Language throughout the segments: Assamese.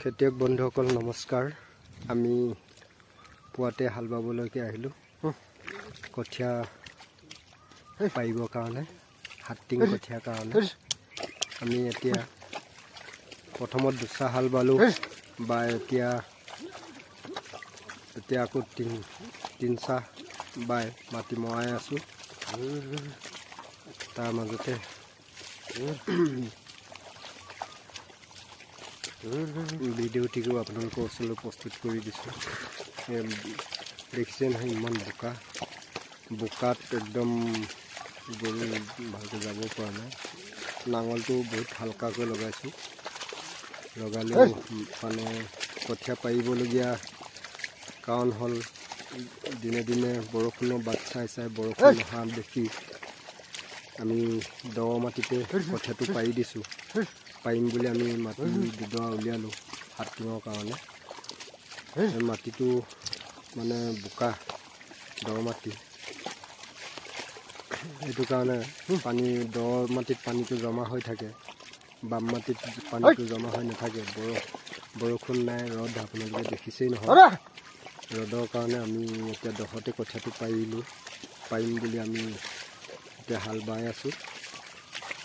খেতিয়ক বন্ধুসকল নমস্কাৰ। আমি পুৱাতে হাল বাবলৈকে আহিলোঁ কঠীয়া পাৰিবৰ কাৰণে, হাতটিং কঠীয়াৰ কাৰণে। আমি এতিয়া প্ৰথমত দুচা হাল বালোঁ বা এতিয়া আকৌ তিনিচা বাই মাটি মৰাই আছোঁ। তাৰ মাজতে ভিডিঅ'টিকো আপোনালোকৰ ওচৰলৈ প্ৰস্তুত কৰি দিছোঁ। দেখিছে নহয় ইমান বোকাত একদম গৰু ভালকৈ যাব পৰা নাই। নাঙলটো বহুত হালকাকৈ লগাইছোঁ, লগালেও মানে কঠীয়া পাৰিবলগীয়া কাৰণ হ'ল দিনে দিনে বৰষুণৰ বাট চাই বৰষুণ নহা দেখি আমি দ মাটিতে কঠীয়াটো পাৰি দিছোঁ। পাৰিম বুলি আমি মাটি দুডৰা উলিয়ালোঁ হাতটিঙৰ কাৰণে। মাটিটো মানে বোকা দ মাটি, সেইটো কাৰণে পানী দ মাটিত পানীটো জমা হৈ থাকে, বাম মাটিত পানীটো জমা হৈ নাথাকে। বৰষুণ নাই, ৰ'দ আপোনালোকে দেখিছেই নহয়। ৰ'দৰ কাৰণে আমি এতিয়া দহতে কঠীয়াটো পাৰিম বুলি আমি এতিয়া হাল বাই আছোঁ।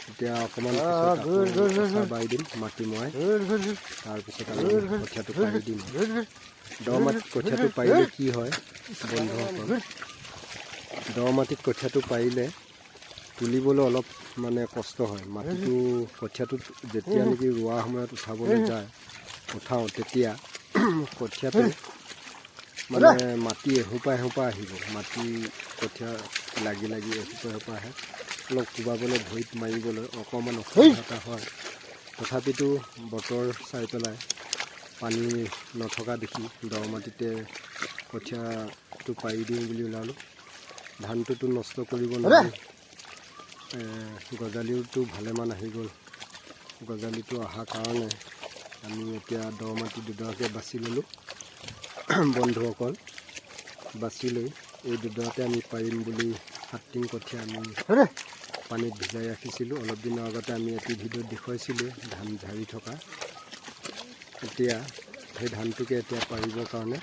এতিয়া অকণমান পিছত বাই দিম মাটি মৰাই, তাৰপিছত আমি কঠীয়াটো পাৰি দিম। দ মাটিত কঠীয়াটো পাৰিলে কি হয় বন্ধুসকল, দ মাটিত কঠীয়াটো পাৰিলে তুলিবলৈ অলপ মানে কষ্ট হয়। মাটিটো কঠীয়াটো যেতিয়া নেকি ৰোৱা সময়ত উঠাবলৈ উঠাওঁ তেতিয়া কঠীয়াটো মানে মাটি এসোপা আহিব। মাটি কঠীয়া লাগি এসোপা আহে। অলপ কোবাবলৈ ভৰিত মাৰিবলৈ অকণমান অসুবিধা হয়। তথাপিতো বতৰ চাই পেলাই পানী নথকা দেখি দ মাটিতে কঠীয়াটো পাৰি দিওঁ বুলি ওলালোঁ। ধানটোতো নষ্ট কৰিব নোৱাৰি, গজালিওতো ভালেমান আহি গ'ল। গজালিটো অহাৰ কাৰণে আমি এতিয়া দ মাটি দুডৰাকৈ বাছি ল'লোঁ বন্ধুসকল। বাছি লৈ এই দুডৰাতে আমি পাৰিম বুলি হাতটিং কঠীয়া আমি পানীত ভিজাই ৰাখিছিলোঁ। অলপ দিনৰ আগতে আমি এটি ভিডিঅ'ত দেখুৱাইছিলোঁ ধান ঝাৰি থকা। এতিয়া সেই ধানটোকে এতিয়া পাৰিবৰ কাৰণে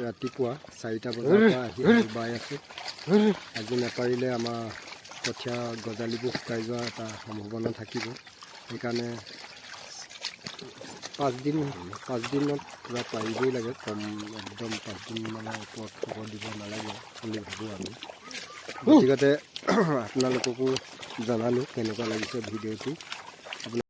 ৰাতিপুৱা 4টা বজাৰ পৰা আহি বাই আছোঁ। আজি নেপাৰিলে আমাৰ কঠীয়া গজালিবোৰ শুকাই যোৱা এটা সম্ভাৱনা থাকিব। সেইকাৰণে 5 দিনত পূৰা পাৰিবই লাগে। একদম 5 দিন মানে ওপৰত খবৰ দিব নালাগে বুলি ভাবোঁ আমি। গতিকে আপোনালোককো জনালোঁ কেনেকুৱা লাগিছে ভিডিঅ'টো।